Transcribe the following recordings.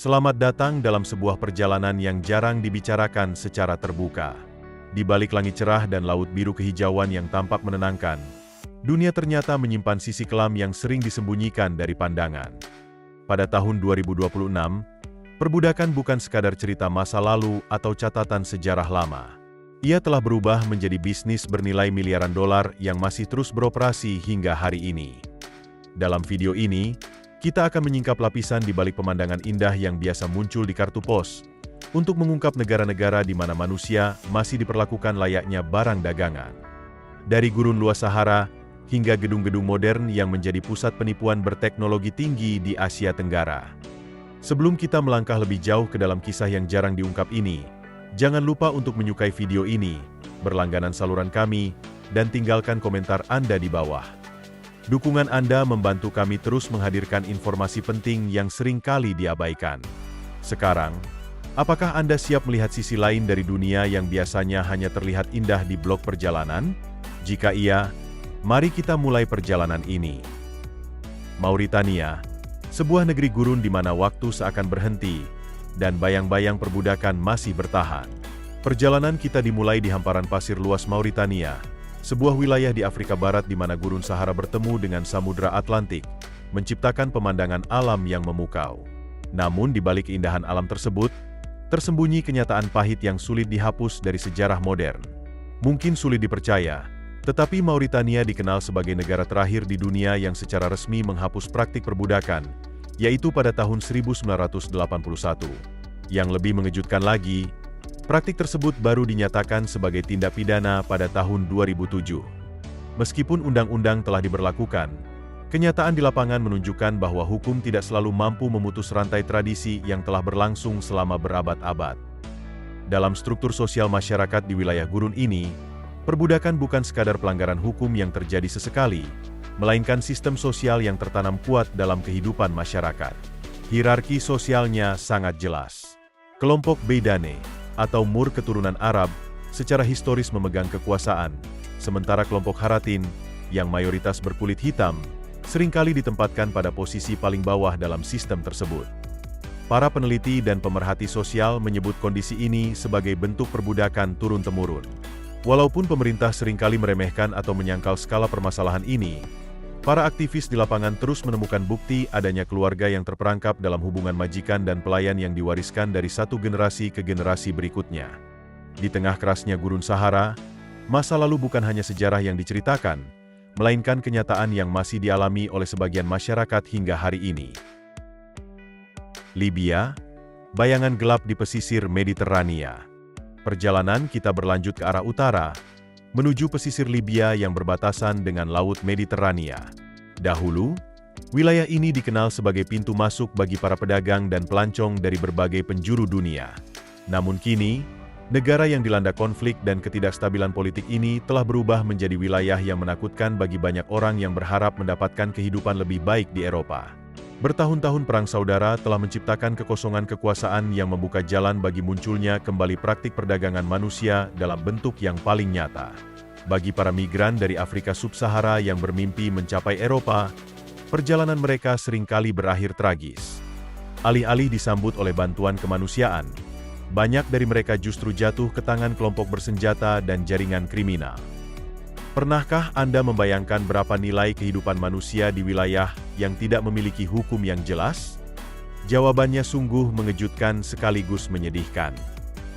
Selamat datang dalam sebuah perjalanan yang jarang dibicarakan secara terbuka. Di balik langit cerah dan laut biru kehijauan yang tampak menenangkan, dunia ternyata menyimpan sisi kelam yang sering disembunyikan dari pandangan. Pada tahun 2026, perbudakan bukan sekadar cerita masa lalu atau catatan sejarah lama. Ia telah berubah menjadi bisnis bernilai miliaran dolar yang masih terus beroperasi hingga hari ini. Dalam video ini, kita akan menyingkap lapisan di balik pemandangan indah yang biasa muncul di kartu pos, untuk mengungkap negara-negara di mana manusia masih diperlakukan layaknya barang dagangan. Dari gurun luas Sahara, hingga gedung-gedung modern yang menjadi pusat penipuan berteknologi tinggi di Asia Tenggara. Sebelum kita melangkah lebih jauh ke dalam kisah yang jarang diungkap ini, jangan lupa untuk menyukai video ini, berlangganan saluran kami, dan tinggalkan komentar Anda di bawah. Dukungan Anda membantu kami terus menghadirkan informasi penting yang sering kali diabaikan. Sekarang, apakah Anda siap melihat sisi lain dari dunia yang biasanya hanya terlihat indah di blog perjalanan? Jika iya, mari kita mulai perjalanan ini. Mauritania, sebuah negeri gurun di mana waktu seakan berhenti, dan bayang-bayang perbudakan masih bertahan. Perjalanan kita dimulai di hamparan pasir luas Mauritania, sebuah wilayah di Afrika Barat di mana gurun Sahara bertemu dengan Samudra Atlantik, menciptakan pemandangan alam yang memukau. Namun di balik keindahan alam tersebut, tersembunyi kenyataan pahit yang sulit dihapus dari sejarah modern. Mungkin sulit dipercaya, tetapi Mauritania dikenal sebagai negara terakhir di dunia yang secara resmi menghapus praktik perbudakan, yaitu pada tahun 1981. Yang lebih mengejutkan lagi, praktik tersebut baru dinyatakan sebagai tindak pidana pada tahun 2007. Meskipun undang-undang telah diberlakukan, kenyataan di lapangan menunjukkan bahwa hukum tidak selalu mampu memutus rantai tradisi yang telah berlangsung selama berabad-abad. Dalam struktur sosial masyarakat di wilayah gurun ini, perbudakan bukan sekadar pelanggaran hukum yang terjadi sesekali, melainkan sistem sosial yang tertanam kuat dalam kehidupan masyarakat. Hierarki sosialnya sangat jelas. Kelompok Beidane atau Mur keturunan Arab, secara historis memegang kekuasaan, sementara kelompok Haratin, yang mayoritas berkulit hitam, seringkali ditempatkan pada posisi paling bawah dalam sistem tersebut. Para peneliti dan pemerhati sosial menyebut kondisi ini sebagai bentuk perbudakan turun-temurun. Walaupun pemerintah seringkali meremehkan atau menyangkal skala permasalahan ini, para aktivis di lapangan terus menemukan bukti adanya keluarga yang terperangkap dalam hubungan majikan dan pelayan yang diwariskan dari satu generasi ke generasi berikutnya. Di tengah kerasnya gurun Sahara, masa lalu bukan hanya sejarah yang diceritakan, melainkan kenyataan yang masih dialami oleh sebagian masyarakat hingga hari ini. Libya, bayangan gelap di pesisir Mediterania. Perjalanan kita berlanjut ke arah utara, menuju pesisir Libya yang berbatasan dengan Laut Mediterania. Dahulu, wilayah ini dikenal sebagai pintu masuk bagi para pedagang dan pelancong dari berbagai penjuru dunia. Namun kini, negara yang dilanda konflik dan ketidakstabilan politik ini telah berubah menjadi wilayah yang menakutkan bagi banyak orang yang berharap mendapatkan kehidupan lebih baik di Eropa. Bertahun-tahun perang saudara telah menciptakan kekosongan kekuasaan yang membuka jalan bagi munculnya kembali praktik perdagangan manusia dalam bentuk yang paling nyata. Bagi para migran dari Afrika Sub-Sahara yang bermimpi mencapai Eropa, perjalanan mereka seringkali berakhir tragis. Alih-alih disambut oleh bantuan kemanusiaan, banyak dari mereka justru jatuh ke tangan kelompok bersenjata dan jaringan kriminal. Pernahkah Anda membayangkan berapa nilai kehidupan manusia di wilayah yang tidak memiliki hukum yang jelas? Jawabannya sungguh mengejutkan sekaligus menyedihkan.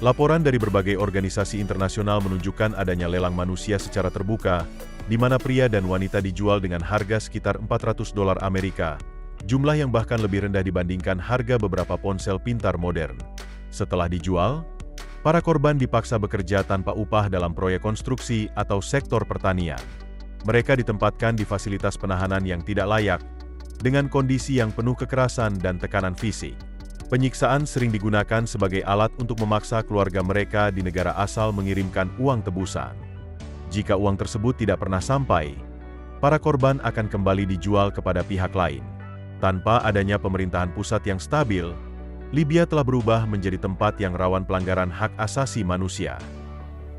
Laporan dari berbagai organisasi internasional menunjukkan adanya lelang manusia secara terbuka, di mana pria dan wanita dijual dengan harga sekitar $400 Amerika, jumlah yang bahkan lebih rendah dibandingkan harga beberapa ponsel pintar modern. Setelah dijual, para korban dipaksa bekerja tanpa upah dalam proyek konstruksi atau sektor pertanian. Mereka ditempatkan di fasilitas penahanan yang tidak layak, dengan kondisi yang penuh kekerasan dan tekanan fisik. Penyiksaan sering digunakan sebagai alat untuk memaksa keluarga mereka di negara asal mengirimkan uang tebusan. Jika uang tersebut tidak pernah sampai, para korban akan kembali dijual kepada pihak lain. Tanpa adanya pemerintahan pusat yang stabil, Libya telah berubah menjadi tempat yang rawan pelanggaran hak asasi manusia.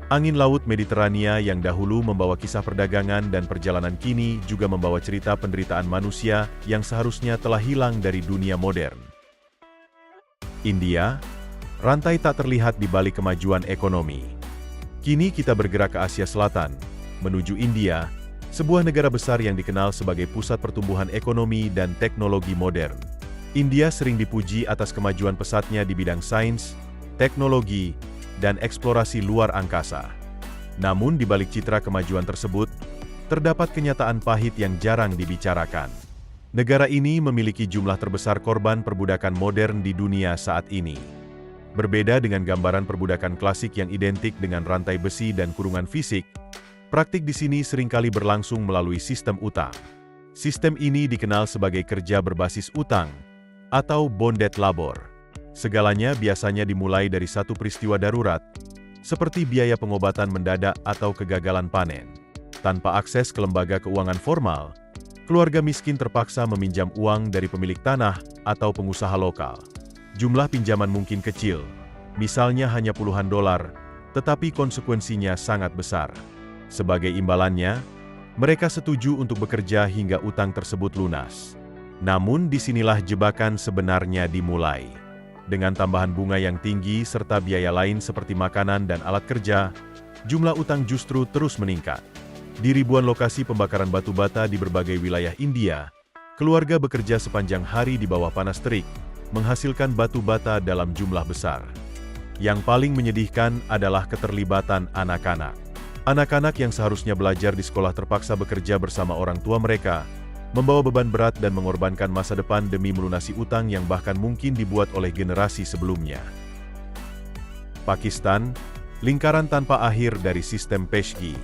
Angin Laut Mediterania yang dahulu membawa kisah perdagangan dan perjalanan kini juga membawa cerita penderitaan manusia yang seharusnya telah hilang dari dunia modern. India, rantai tak terlihat di balik kemajuan ekonomi. Kini kita bergerak ke Asia Selatan, menuju India, sebuah negara besar yang dikenal sebagai pusat pertumbuhan ekonomi dan teknologi modern. India sering dipuji atas kemajuan pesatnya di bidang sains, teknologi, dan eksplorasi luar angkasa. Namun di balik citra kemajuan tersebut, terdapat kenyataan pahit yang jarang dibicarakan. Negara ini memiliki jumlah terbesar korban perbudakan modern di dunia saat ini. Berbeda dengan gambaran perbudakan klasik yang identik dengan rantai besi dan kurungan fisik, praktik di sini seringkali berlangsung melalui sistem utang. Sistem ini dikenal sebagai kerja berbasis utang, atau bonded labor. Segalanya biasanya dimulai dari satu peristiwa darurat, seperti biaya pengobatan mendadak atau kegagalan panen. Tanpa akses ke lembaga keuangan formal, keluarga miskin terpaksa meminjam uang dari pemilik tanah atau pengusaha lokal. Jumlah pinjaman mungkin kecil, misalnya hanya puluhan dolar, tetapi konsekuensinya sangat besar. Sebagai imbalannya, mereka setuju untuk bekerja hingga utang tersebut lunas. Namun disinilah jebakan sebenarnya dimulai. Dengan tambahan bunga yang tinggi serta biaya lain seperti makanan dan alat kerja, jumlah utang justru terus meningkat. Di ribuan lokasi pembakaran batu bata di berbagai wilayah India, keluarga bekerja sepanjang hari di bawah panas terik, menghasilkan batu bata dalam jumlah besar. Yang paling menyedihkan adalah keterlibatan anak-anak. Anak-anak yang seharusnya belajar di sekolah terpaksa bekerja bersama orang tua mereka, membawa beban berat dan mengorbankan masa depan demi melunasi utang yang bahkan mungkin dibuat oleh generasi sebelumnya. Pakistan, lingkaran tanpa akhir dari sistem Peshgi.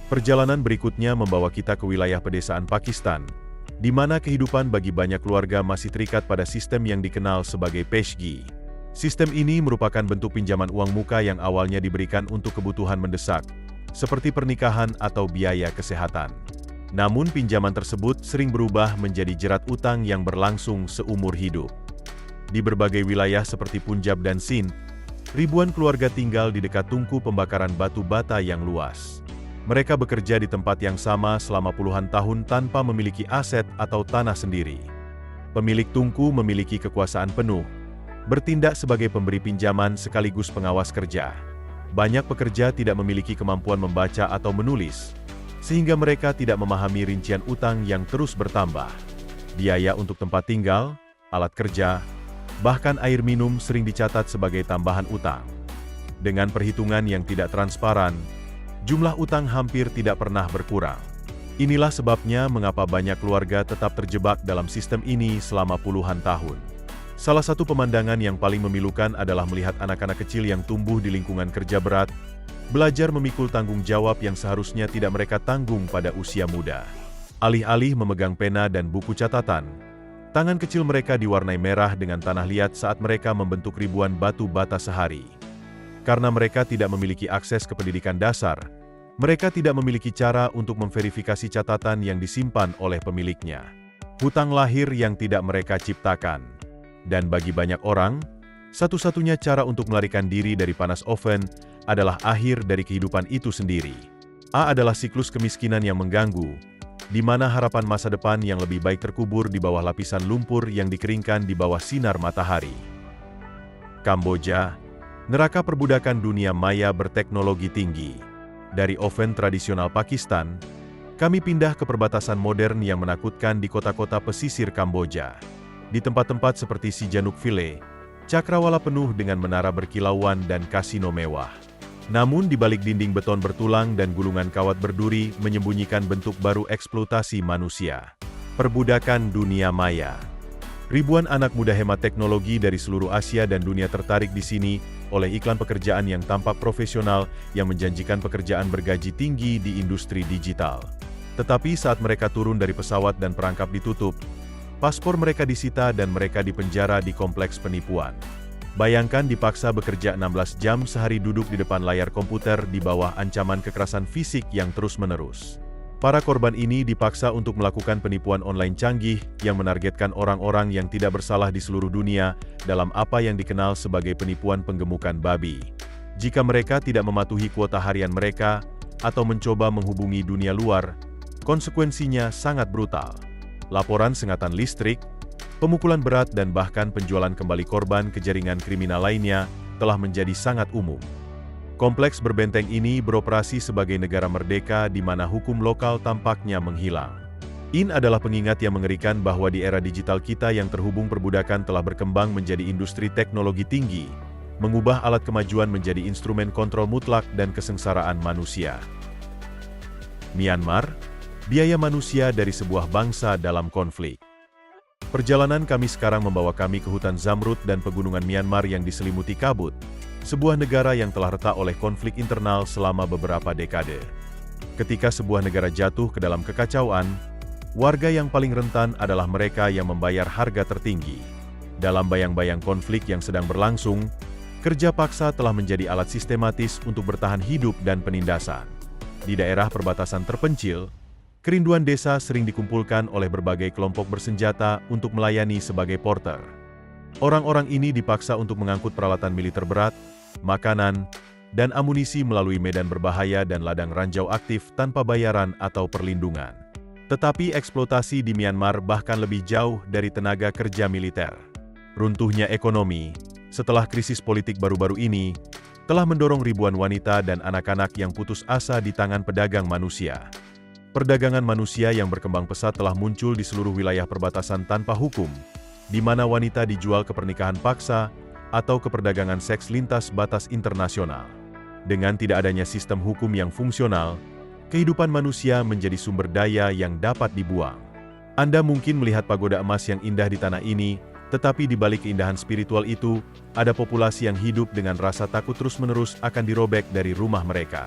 Perjalanan berikutnya membawa kita ke wilayah pedesaan Pakistan, di mana kehidupan bagi banyak keluarga masih terikat pada sistem yang dikenal sebagai Peshgi. Sistem ini merupakan bentuk pinjaman uang muka yang awalnya diberikan untuk kebutuhan mendesak, seperti pernikahan atau biaya kesehatan. Namun pinjaman tersebut sering berubah menjadi jerat utang yang berlangsung seumur hidup. Di berbagai wilayah seperti Punjab dan Sindh, ribuan keluarga tinggal di dekat tungku pembakaran batu bata yang luas. Mereka bekerja di tempat yang sama selama puluhan tahun tanpa memiliki aset atau tanah sendiri. Pemilik tungku memiliki kekuasaan penuh, bertindak sebagai pemberi pinjaman sekaligus pengawas kerja. Banyak pekerja tidak memiliki kemampuan membaca atau menulis, sehingga mereka tidak memahami rincian utang yang terus bertambah. Biaya untuk tempat tinggal, alat kerja, bahkan air minum sering dicatat sebagai tambahan utang. Dengan perhitungan yang tidak transparan, jumlah utang hampir tidak pernah berkurang. Inilah sebabnya mengapa banyak keluarga tetap terjebak dalam sistem ini selama puluhan tahun. Salah satu pemandangan yang paling memilukan adalah melihat anak-anak kecil yang tumbuh di lingkungan kerja berat, belajar memikul tanggung jawab yang seharusnya tidak mereka tanggung pada usia muda. Alih-alih memegang pena dan buku catatan, tangan kecil mereka diwarnai merah dengan tanah liat saat mereka membentuk ribuan batu bata sehari. Karena mereka tidak memiliki akses ke pendidikan dasar, mereka tidak memiliki cara untuk memverifikasi catatan yang disimpan oleh pemiliknya. Hutang lahir yang tidak mereka ciptakan. Dan bagi banyak orang, satu-satunya cara untuk melarikan diri dari panas oven adalah akhir dari kehidupan itu sendiri. A adalah siklus kemiskinan yang mengganggu, di mana harapan masa depan yang lebih baik terkubur di bawah lapisan lumpur yang dikeringkan di bawah sinar matahari. Kamboja, neraka perbudakan dunia maya berteknologi tinggi. Dari oven tradisional Pakistan, kami pindah ke perbatasan modern yang menakutkan di kota-kota pesisir Kamboja. Di tempat-tempat seperti Sihanoukville, cakrawala penuh dengan menara berkilauan dan kasino mewah. Namun di balik dinding beton bertulang dan gulungan kawat berduri menyembunyikan bentuk baru eksploitasi manusia. Perbudakan dunia maya. Ribuan anak muda hemat teknologi dari seluruh Asia dan dunia tertarik di sini oleh iklan pekerjaan yang tampak profesional yang menjanjikan pekerjaan bergaji tinggi di industri digital. Tetapi saat mereka turun dari pesawat dan perangkap ditutup, paspor mereka disita dan mereka dipenjara di kompleks penipuan. Bayangkan dipaksa bekerja 16 jam sehari duduk di depan layar komputer di bawah ancaman kekerasan fisik yang terus-menerus. Para korban ini dipaksa untuk melakukan penipuan online canggih yang menargetkan orang-orang yang tidak bersalah di seluruh dunia dalam apa yang dikenal sebagai penipuan penggemukan babi. Jika mereka tidak mematuhi kuota harian mereka atau mencoba menghubungi dunia luar, konsekuensinya sangat brutal. Laporan sengatan listrik, Pemukulan berat dan bahkan penjualan kembali korban ke jaringan kriminal lainnya telah menjadi sangat umum. Kompleks berbenteng ini beroperasi sebagai negara merdeka di mana hukum lokal tampaknya menghilang. Ini adalah pengingat yang mengerikan bahwa di era digital kita yang terhubung perbudakan telah berkembang menjadi industri teknologi tinggi, mengubah alat kemajuan menjadi instrumen kontrol mutlak dan kesengsaraan manusia. Myanmar, biaya manusia dari sebuah bangsa dalam konflik. Perjalanan kami sekarang membawa kami ke hutan Zamrud dan pegunungan Myanmar yang diselimuti kabut, sebuah negara yang telah retak oleh konflik internal selama beberapa dekade. Ketika sebuah negara jatuh ke dalam kekacauan, warga yang paling rentan adalah mereka yang membayar harga tertinggi. Dalam bayang-bayang konflik yang sedang berlangsung, kerja paksa telah menjadi alat sistematis untuk bertahan hidup dan penindasan. Di daerah perbatasan terpencil, kerinduan desa sering dikumpulkan oleh berbagai kelompok bersenjata untuk melayani sebagai porter. Orang-orang ini dipaksa untuk mengangkut peralatan militer berat, makanan, dan amunisi melalui medan berbahaya dan ladang ranjau aktif tanpa bayaran atau perlindungan. Tetapi eksploitasi di Myanmar bahkan lebih jauh dari tenaga kerja militer. Runtuhnya ekonomi, setelah krisis politik baru-baru ini, telah mendorong ribuan wanita dan anak-anak yang putus asa di tangan pedagang manusia. Perdagangan manusia yang berkembang pesat telah muncul di seluruh wilayah perbatasan tanpa hukum, di mana wanita dijual ke pernikahan paksa atau ke perdagangan seks lintas batas internasional. Dengan tidak adanya sistem hukum yang fungsional, kehidupan manusia menjadi sumber daya yang dapat dibuang. Anda mungkin melihat pagoda emas yang indah di tanah ini, tetapi di balik keindahan spiritual itu, ada populasi yang hidup dengan rasa takut terus-menerus akan dirobek dari rumah mereka.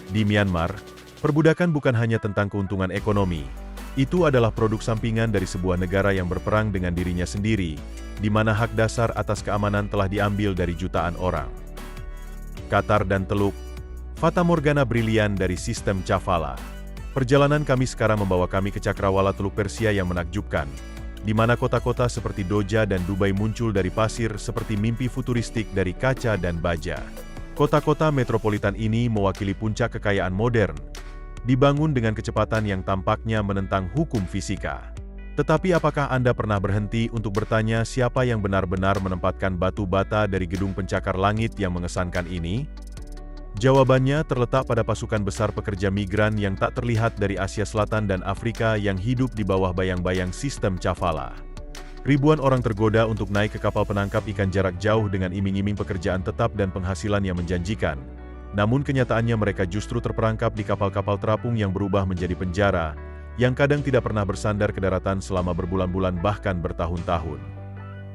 Di Myanmar, perbudakan bukan hanya tentang keuntungan ekonomi, itu adalah produk sampingan dari sebuah negara yang berperang dengan dirinya sendiri, di mana hak dasar atas keamanan telah diambil dari jutaan orang. Qatar dan Teluk, Fata Morgana brilian dari sistem Cafala. Perjalanan kami sekarang membawa kami ke cakrawala Teluk Persia yang menakjubkan, di mana kota-kota seperti Doja dan Dubai muncul dari pasir seperti mimpi futuristik dari kaca dan baja. Kota-kota metropolitan ini mewakili puncak kekayaan modern, dibangun dengan kecepatan yang tampaknya menentang hukum fisika. Tetapi apakah Anda pernah berhenti untuk bertanya siapa yang benar-benar menempatkan batu bata dari gedung pencakar langit yang mengesankan ini? Jawabannya terletak pada pasukan besar pekerja migran yang tak terlihat dari Asia Selatan dan Afrika yang hidup di bawah bayang-bayang sistem Cafala. Ribuan orang tergoda untuk naik ke kapal penangkap ikan jarak jauh dengan iming-iming pekerjaan tetap dan penghasilan yang menjanjikan. Namun kenyataannya mereka justru terperangkap di kapal-kapal terapung yang berubah menjadi penjara, yang kadang tidak pernah bersandar ke daratan selama berbulan-bulan bahkan bertahun-tahun.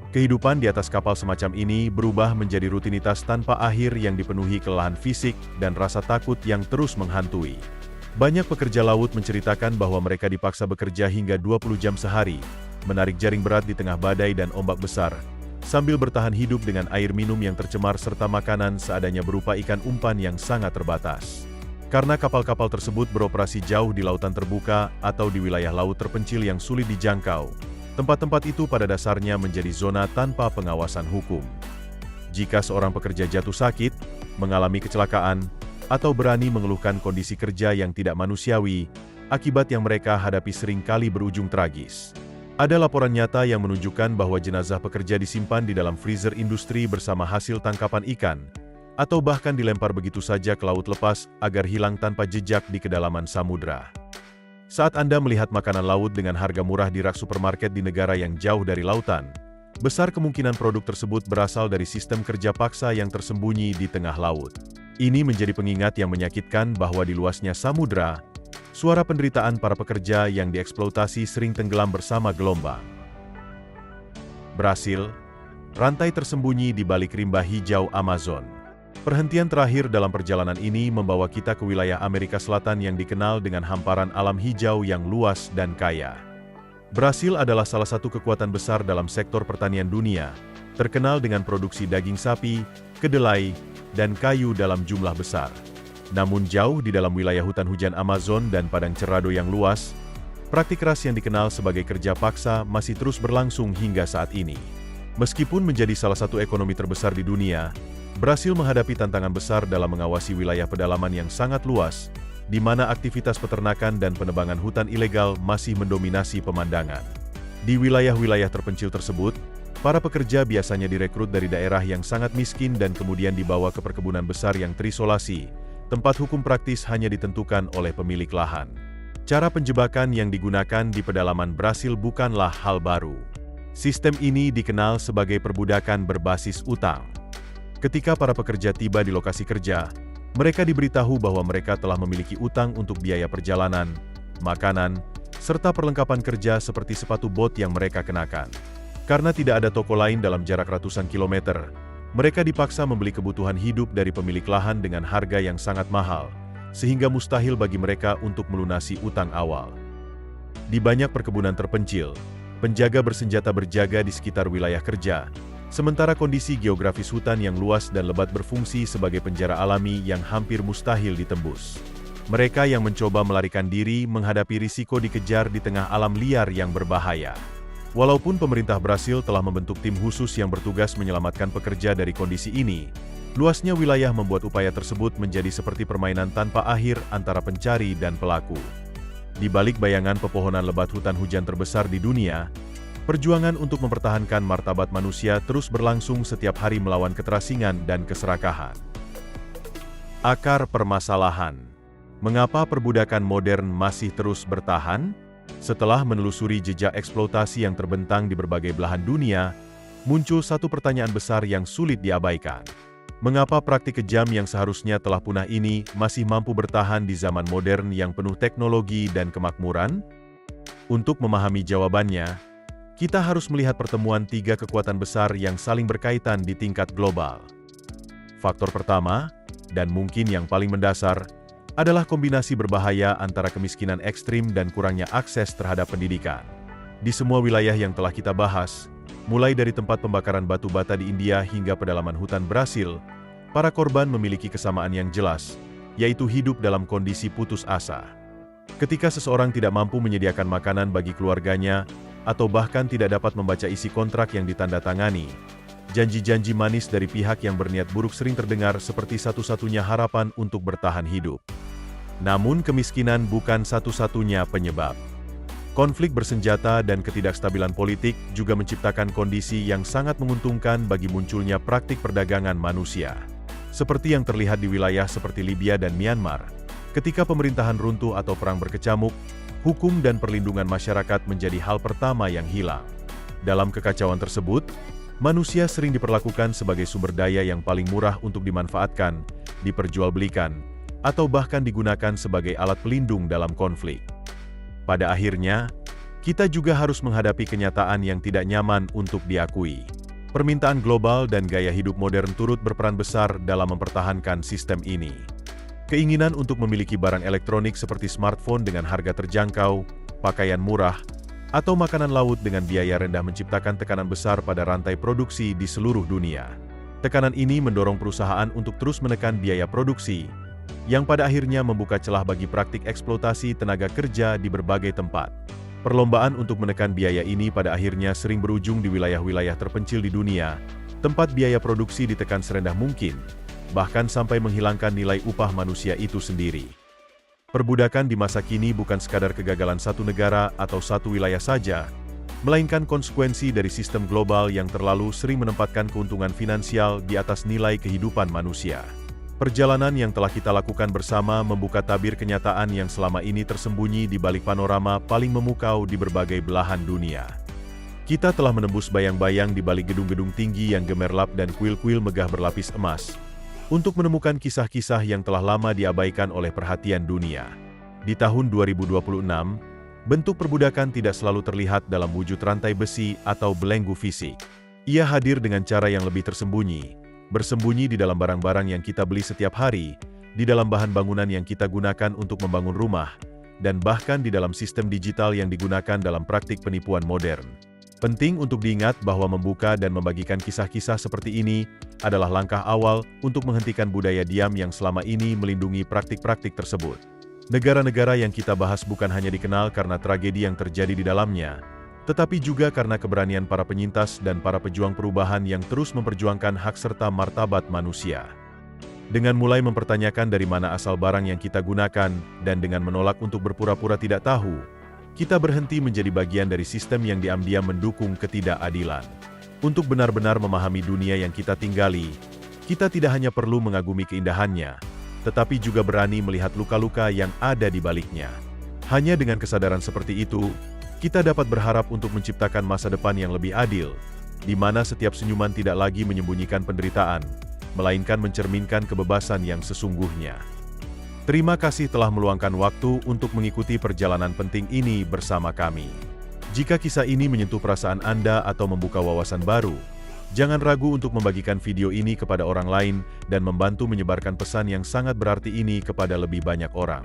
Kehidupan di atas kapal semacam ini berubah menjadi rutinitas tanpa akhir yang dipenuhi kelelahan fisik dan rasa takut yang terus menghantui. Banyak pekerja laut menceritakan bahwa mereka dipaksa bekerja hingga 20 jam sehari, menarik jaring berat di tengah badai dan ombak besar, sambil bertahan hidup dengan air minum yang tercemar serta makanan seadanya berupa ikan umpan yang sangat terbatas. Karena kapal-kapal tersebut beroperasi jauh di lautan terbuka atau di wilayah laut terpencil yang sulit dijangkau, tempat-tempat itu pada dasarnya menjadi zona tanpa pengawasan hukum. Jika seorang pekerja jatuh sakit, mengalami kecelakaan, atau berani mengeluhkan kondisi kerja yang tidak manusiawi, akibat yang mereka hadapi sering kali berujung tragis. Ada laporan nyata yang menunjukkan bahwa jenazah pekerja disimpan di dalam freezer industri bersama hasil tangkapan ikan, atau bahkan dilempar begitu saja ke laut lepas agar hilang tanpa jejak di kedalaman samudra. Saat Anda melihat makanan laut dengan harga murah di rak supermarket di negara yang jauh dari lautan, besar kemungkinan produk tersebut berasal dari sistem kerja paksa yang tersembunyi di tengah laut. Ini menjadi pengingat yang menyakitkan bahwa di luasnya samudra, suara penderitaan para pekerja yang dieksploitasi sering tenggelam bersama gelombang. Brasil, rantai tersembunyi di balik rimba hijau Amazon. Perhentian terakhir dalam perjalanan ini membawa kita ke wilayah Amerika Selatan yang dikenal dengan hamparan alam hijau yang luas dan kaya. Brasil adalah salah satu kekuatan besar dalam sektor pertanian dunia, terkenal dengan produksi daging sapi, kedelai, dan kayu dalam jumlah besar. Namun jauh di dalam wilayah hutan hujan Amazon dan padang cerrado yang luas, praktik keras yang dikenal sebagai kerja paksa masih terus berlangsung hingga saat ini. Meskipun menjadi salah satu ekonomi terbesar di dunia, Brasil menghadapi tantangan besar dalam mengawasi wilayah pedalaman yang sangat luas, di mana aktivitas peternakan dan penebangan hutan ilegal masih mendominasi pemandangan. Di wilayah-wilayah terpencil tersebut, para pekerja biasanya direkrut dari daerah yang sangat miskin dan kemudian dibawa ke perkebunan besar yang terisolasi, tempat hukum praktis hanya ditentukan oleh pemilik lahan. Cara penjebakan yang digunakan di pedalaman Brasil bukanlah hal baru. Sistem ini dikenal sebagai perbudakan berbasis utang. Ketika para pekerja tiba di lokasi kerja, mereka diberitahu bahwa mereka telah memiliki utang untuk biaya perjalanan, makanan, serta perlengkapan kerja seperti sepatu bot yang mereka kenakan. Karena tidak ada toko lain dalam jarak ratusan kilometer, mereka dipaksa membeli kebutuhan hidup dari pemilik lahan dengan harga yang sangat mahal, sehingga mustahil bagi mereka untuk melunasi utang awal. Di banyak perkebunan terpencil, penjaga bersenjata berjaga di sekitar wilayah kerja, sementara kondisi geografis hutan yang luas dan lebat berfungsi sebagai penjara alami yang hampir mustahil ditembus. Mereka yang mencoba melarikan diri menghadapi risiko dikejar di tengah alam liar yang berbahaya. Walaupun pemerintah Brasil telah membentuk tim khusus yang bertugas menyelamatkan pekerja dari kondisi ini, luasnya wilayah membuat upaya tersebut menjadi seperti permainan tanpa akhir antara pencari dan pelaku. Di balik bayangan pepohonan lebat hutan hujan terbesar di dunia, perjuangan untuk mempertahankan martabat manusia terus berlangsung setiap hari melawan keterasingan dan keserakahan. Akar permasalahan. Mengapa perbudakan modern masih terus bertahan? Setelah menelusuri jejak eksploitasi yang terbentang di berbagai belahan dunia, muncul satu pertanyaan besar yang sulit diabaikan. Mengapa praktik kejam yang seharusnya telah punah ini masih mampu bertahan di zaman modern yang penuh teknologi dan kemakmuran? Untuk memahami jawabannya, kita harus melihat pertemuan tiga kekuatan besar yang saling berkaitan di tingkat global. Faktor pertama, dan mungkin yang paling mendasar, adalah kombinasi berbahaya antara kemiskinan ekstrim dan kurangnya akses terhadap pendidikan. Di semua wilayah yang telah kita bahas, mulai dari tempat pembakaran batu bata di India hingga pedalaman hutan Brasil, para korban memiliki kesamaan yang jelas, yaitu hidup dalam kondisi putus asa. Ketika seseorang tidak mampu menyediakan makanan bagi keluarganya, atau bahkan tidak dapat membaca isi kontrak yang ditandatangani, janji-janji manis dari pihak yang berniat buruk sering terdengar seperti satu-satunya harapan untuk bertahan hidup. Namun kemiskinan bukan satu-satunya penyebab. Konflik bersenjata dan ketidakstabilan politik juga menciptakan kondisi yang sangat menguntungkan bagi munculnya praktik perdagangan manusia. Seperti yang terlihat di wilayah seperti Libya dan Myanmar, ketika pemerintahan runtuh atau perang berkecamuk, hukum dan perlindungan masyarakat menjadi hal pertama yang hilang. Dalam kekacauan tersebut, manusia sering diperlakukan sebagai sumber daya yang paling murah untuk dimanfaatkan, diperjualbelikan, atau bahkan digunakan sebagai alat pelindung dalam konflik. Pada akhirnya, kita juga harus menghadapi kenyataan yang tidak nyaman untuk diakui. Permintaan global dan gaya hidup modern turut berperan besar dalam mempertahankan sistem ini. Keinginan untuk memiliki barang elektronik seperti smartphone dengan harga terjangkau, pakaian murah, atau makanan laut dengan biaya rendah menciptakan tekanan besar pada rantai produksi di seluruh dunia. Tekanan ini mendorong perusahaan untuk terus menekan biaya produksi, yang pada akhirnya membuka celah bagi praktik eksploitasi tenaga kerja di berbagai tempat. Perlombaan untuk menekan biaya ini pada akhirnya sering berujung di wilayah-wilayah terpencil di dunia, tempat biaya produksi ditekan serendah mungkin, bahkan sampai menghilangkan nilai upah manusia itu sendiri. Perbudakan di masa kini bukan sekadar kegagalan satu negara atau satu wilayah saja, melainkan konsekuensi dari sistem global yang terlalu sering menempatkan keuntungan finansial di atas nilai kehidupan manusia. Perjalanan yang telah kita lakukan bersama membuka tabir kenyataan yang selama ini tersembunyi di balik panorama paling memukau di berbagai belahan dunia. Kita telah menembus bayang-bayang di balik gedung-gedung tinggi yang gemerlap dan kuil-kuil megah berlapis emas, untuk menemukan kisah-kisah yang telah lama diabaikan oleh perhatian dunia. Di tahun 2026, bentuk perbudakan tidak selalu terlihat dalam wujud rantai besi atau belenggu fisik. Ia hadir dengan cara yang lebih tersembunyi, bersembunyi di dalam barang-barang yang kita beli setiap hari, di dalam bahan bangunan yang kita gunakan untuk membangun rumah, dan bahkan di dalam sistem digital yang digunakan dalam praktik penipuan modern. Penting untuk diingat bahwa membuka dan membagikan kisah-kisah seperti ini adalah langkah awal untuk menghentikan budaya diam yang selama ini melindungi praktik-praktik tersebut. Negara-negara yang kita bahas bukan hanya dikenal karena tragedi yang terjadi di dalamnya, tetapi juga karena keberanian para penyintas dan para pejuang perubahan yang terus memperjuangkan hak serta martabat manusia. Dengan mulai mempertanyakan dari mana asal barang yang kita gunakan, dan dengan menolak untuk berpura-pura tidak tahu, Kita berhenti menjadi bagian dari sistem yang diam-diam mendukung ketidakadilan. Untuk benar-benar memahami dunia yang kita tinggali, kita tidak hanya perlu mengagumi keindahannya, tetapi juga berani melihat luka-luka yang ada di baliknya. Hanya dengan kesadaran seperti itu, kita dapat berharap untuk menciptakan masa depan yang lebih adil, di mana setiap senyuman tidak lagi menyembunyikan penderitaan, melainkan mencerminkan kebebasan yang sesungguhnya. Terima kasih telah meluangkan waktu untuk mengikuti perjalanan penting ini bersama kami. Jika kisah ini menyentuh perasaan Anda atau membuka wawasan baru, jangan ragu untuk membagikan video ini kepada orang lain dan membantu menyebarkan pesan yang sangat berarti ini kepada lebih banyak orang.